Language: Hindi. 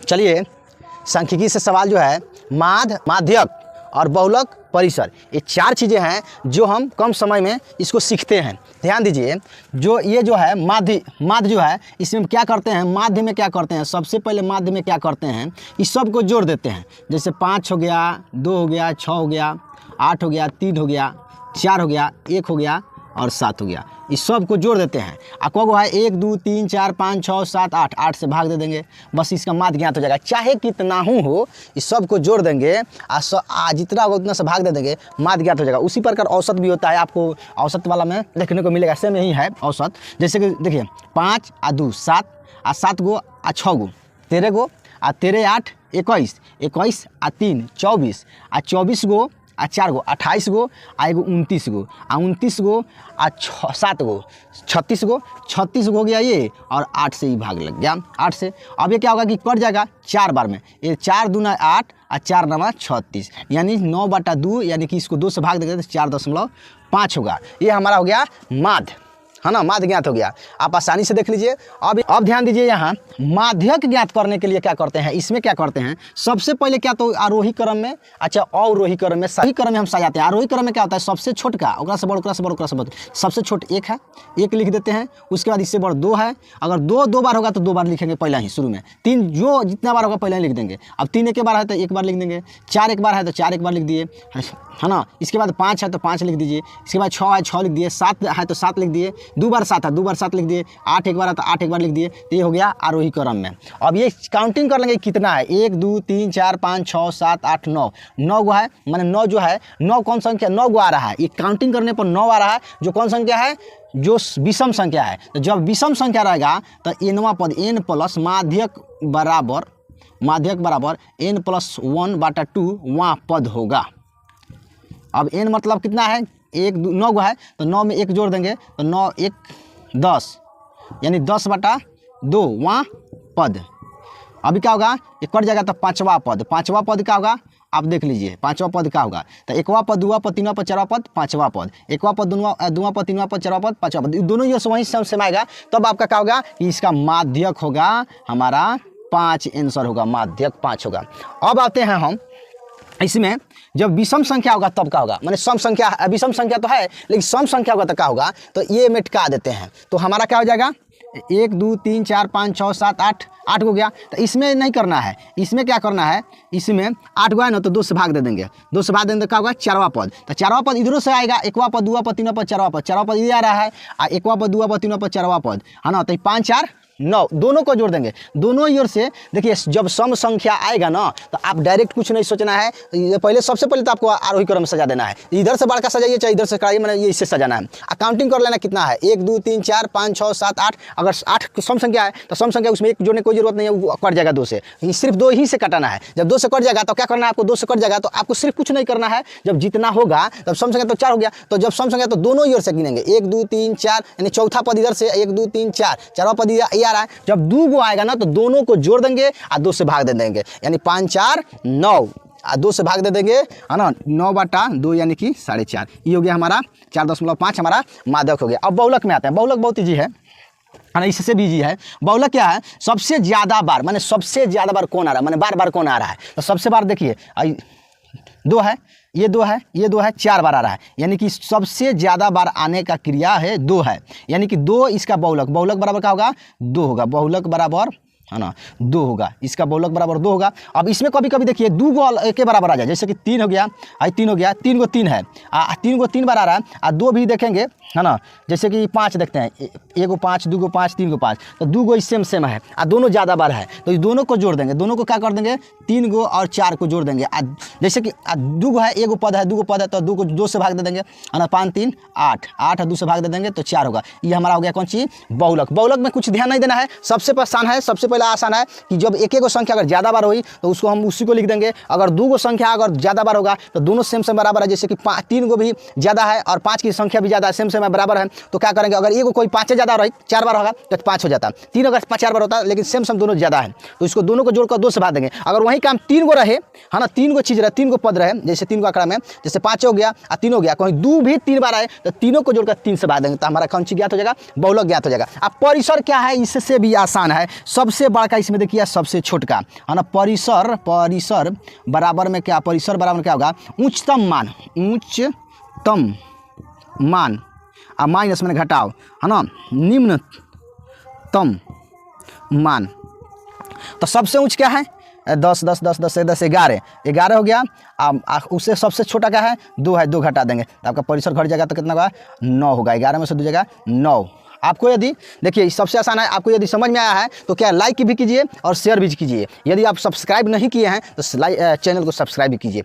चलिए सांख्यिकी से सवाल जो है माध्य, माध्यक और बहुलक, परिसर, ये 4 चीज़ें हैं जो हम कम समय में इसको सीखते हैं। ध्यान दीजिए, जो ये जो है माध्य जो है, इसमें क्या करते हैं, माध्य में क्या करते हैं, सबसे पहले माध्य में क्या करते हैं, इस सब को जोड़ देते हैं। जैसे 5 हो गया, 2 हो गया, 6 हो गया, 8 हो गया, 3 हो गया, 4 हो गया, 1 हो गया और 7 हो गया, इस सब को जोड़ देते हैं। आपको वो है 1 2 3 4 5 6 7 8, 8 से भाग दे देंगे, बस इसका माध्य ज्ञात हो जाएगा। चाहे कितना हो इस सब को जोड़ देंगे और जितना होगा उतना से भाग दे देंगे, माध्य ज्ञात हो जाएगा। उसी प्रकार औसत भी होता है, आपको औसत वाला में देखने को मिलेगा, सेम यही है औसत। जैसे कि देखिए 5 और 2 7 और 7 गो और 6 गो 13 गो और 13 8 21, 21 और 3 24 और 24 गो आ 4 गो 28 गो आ एगो 29 गो आ 29 गो आ 7 गो 36 गो, 36 गो हो गया ये, और 8 से ही भाग लग गया, 8 से। अब ये क्या होगा कि कट जाएगा 4 बार में, ये 4 दूना 8 और 4 नवा 36, यानी 9/2, यानी कि इसको 2 से भाग देंगे तो 4.5 होगा। ये हमारा हो गया माध्य, है ना, माध्य ज्ञात हो गया। आप आसानी से देख लीजिए। अब ध्यान दीजिए, यहाँ माध्यक ज्ञात करने के लिए क्या करते हैं, इसमें क्या करते हैं, सबसे पहले क्या तो आरोही क्रम में, अच्छा अवरोही क्रम में, सही क्रम में हम सजाते हैं। आरोही क्रम में क्या होता है, सबसे छोट का ओकरा से बड़, ओकरा से बड़, ओकरा से बड़, सबसे छोट 1 है, 1 लिख देते हैं। उसके बाद इससे बड़ 2 है, अगर 2 बार होगा तो 2 बार लिखेंगे पहले ही शुरू में। 3 जो जितना बार होगा पहले ही लिख देंगे। अब 3 एक बार है तो 1 बार लिख देंगे, 4 एक बार है तो 4 एक बार लिख दिए, है ना। इसके बाद 5 है तो 5 लिख दीजिए, इसके बाद 6 है 6 लिख दिए, 7 है तो 7 लिख दिए, 2 बार 7 है 2 बार 7 लिख दिए, 8 एक बार है तो 8 एक बार लिख दिए। तो ये हो गया आरोही क्रम में। अब ये काउंटिंग कर लेंगे कितना है, 1 2 3 4 5 6 7 8 9, 9 गो है, माने 9 जो है, 9 कौन संख्या, 9 गो आ रहा है। ये काउंटिंग करने पर 9 आ रहा है, जो कौन संख्या है, जो विषम संख्या है। तो जब विषम संख्या रहेगा तो एनवा पद, n प्लस माध्यक बराबर n+1/2 वहाँ पद होगा। अब n मतलब कितना है, 1 9 गो है, तो 9 में 1 जोड़ देंगे तो 9 1 10, यानी 10/2 वहाँ पद। अभी क्या होगा, ये कट जाएगा तो 5वां पद, 5वां पद क्या होगा, आप देख लीजिए 5वां पद क्या होगा। तो 1वां पद, 2वां पद, 3वां पद, 4वां पद, 5वां पद, 1वां पद, 2वां पद, 3वां पद, 4वां पद, 5वां पद, दोनों ये वहीं से आएगा। तब आपका क्या होगा, इसका माध्यक होगा हमारा 5, आंसर होगा माध्यक 5 होगा। अब आते हैं हम इसमें, जब विषम संख्या होगा तब क्या होगा, माने सम संख्या, विषम संख्या तो है लेकिन सम संख्या होगा तो क्या होगा, तो ये मिटका देते हैं। तो हमारा क्या हो जाएगा, 1 2 3 4 5 6 7 8 हो गया। तो इसमें नहीं करना है, इसमें क्या करना है, इसमें 8 गो है ना, तो 2 से भाग दे देंगे, 2 से भाग देंगे तो क्या होगा, 4वां पद। तो 4वां पद इधरों से आएगा, 1वां पद, 2वां पद, 3वां पद, 4वां पद, 4वां पद इधर आ रहा है, 1वां पद, 2वां पद, 3वां पद, 4वां पद, है ना। तो 5 4 9, दोनों को जोड़ देंगे, दोनों ओर से। देखिए जब सम संख्या आएगा ना तो आप डायरेक्ट कुछ नहीं सोचना है, पहले सबसे पहले तो आपको आरोही क्रम में सजा देना है। इधर से बड़का सजाइए चाहे इधर से कराइए, मैंने ये इससे सजाना है। काउंटिंग कर लेना कितना है, 1 2 3 4 5 6 7 8। अगर 8 सम संख्या है तो सम संख्या उसमें 1 जोड़ने की कोई जरूरत नहीं है, वो कट जाएगा 2 से, सिर्फ 2 ही से कटाना है। जब 2 से कट जाएगा तो क्या करना है आपको, 2 से कट जाएगा तो आपको सिर्फ कुछ नहीं करना है। जब जितना होगा तब सम संख्या तो 4 हो गया, तो जब सम संख्या तो दोनों ओर से गिनेंगे, 1 2 3 4, यानी चौथा पद इधर से 1 2 3 4, 4वां पद ये आ रहा है। जब 2 गो आएगा ना तो दोनों को जोड़ देंगे और 2 से भाग दे देंगे, यानी 5 4 9 और 2 से भाग दे देंगे, है ना, 9/2 यानी कि 4.5। ये हो गया हमारा 4.5, हमारा माध्यक हो गया। अब बहुलक में आते हैं। बहुलक बहुत ईजी है ना, इससे भी ईजी है। बहुलक क्या है, सबसे ज़्यादा बार, माने सबसे ज़्यादा बार कौन आ रहा है, माने बार कौन आ रहा है। तो सबसे बार देखिए 2 है, ये 2 है, ये 2 है, 4 बार आ रहा है, यानी कि सबसे ज़्यादा बार आने का क्रिया है 2 है, यानी कि 2 इसका बहुलक बराबर क्या होगा, 2 होगा। बहुलक बराबर, है ना, 2 होगा, इसका बहुलक बराबर 2 होगा। अब इसमें कभी कभी देखिए 2 गो एक बराबर आ जाए, जैसे कि 3 हो गया, 3 हो गया, 3 गो 3 है, 3 गो 3 बार आ रहा है, और 2 भी देखेंगे, है ना, जैसे कि 5 देखते हैं, 1 गो 5, 2 गो 5, 3 गो 5, तो 2 गो सेम है, और दोनों ज़्यादा बार है, तो दोनों को जोड़ देंगे, दोनों को क्या कर देंगे, 3 गो और 4 को जोड़ देंगे। जैसे कि 2 गो है, 1 गो पद है, 2 गो पद है, तो 2 को 2 से भाग दे देंगे, है ना, 5 3 8, 8 और 2 से भाग दे देंगे तो 4 होगा। ये हमारा हो गया कौन सी, बहुलक। बहुलक में कुछ ध्यान नहीं देना है, सबसे आसान है, सबसे पहले आसान है कि जब एक गो संख्या अगर ज़्यादा बार हुई तो उसको हम उसी को लिख देंगे। अगर 2 गो संख्या अगर ज़्यादा बार होगा तो दोनों सेम बराबर है, जैसे कि 3 गो भी ज़्यादा है और 5 की संख्या भी ज़्यादा है, सेम बराबर है, तो क्या करेंगे, अगर एक कोई 5 से ज़्यादा रही 4 बार होगा तो 5 हो जाता, 3 अगर 4 बार होता, लेकिन सेम दोनों ज़्यादा है तो इसको दोनों को जोड़कर 2 से भाग देंगे। अगर वही काम 3 गो रहे, है ना, 3 गो चीज़ रहे, 3 गो पद रहे, जैसे 3 गो आंकड़ा में, जैसे 5 हो गया और 3 हो गया, कहीं 2 भी 3 बार आए तो तीनों को जोड़कर 3 से भाग देंगे, तो हमारा कौन सी ज्ञात हो जाएगा, बहुलक ज्ञात हो जाएगा। अब परिसर क्या है, इससे भी आसान है, सबसे सबसे बड़ा इसमें देखिए सबसे छोटका है ना। परिसर बराबर में क्या, परिसर बराबर में क्या होगा, उच्चतम मान और माइनस मैंने घटाओ है ना, निम्नतम मान। तो सबसे ऊंच क्या है 10 10 10 10 10 11 हो गया। उससे सबसे छोटा क्या है 2 है, 2 घटा देंगे तो आपका परिसर घट जाएगा तो कितना होगा 9 होगा। 11 में से 2 जाएगा 9। आपको यदि देखिए सबसे आसान है, आपको यदि समझ में आया है तो क्या लाइक भी कीजिए और शेयर भी कीजिए। यदि आप सब्सक्राइब नहीं किए हैं तो चैनल को सब्सक्राइब भी कीजिए।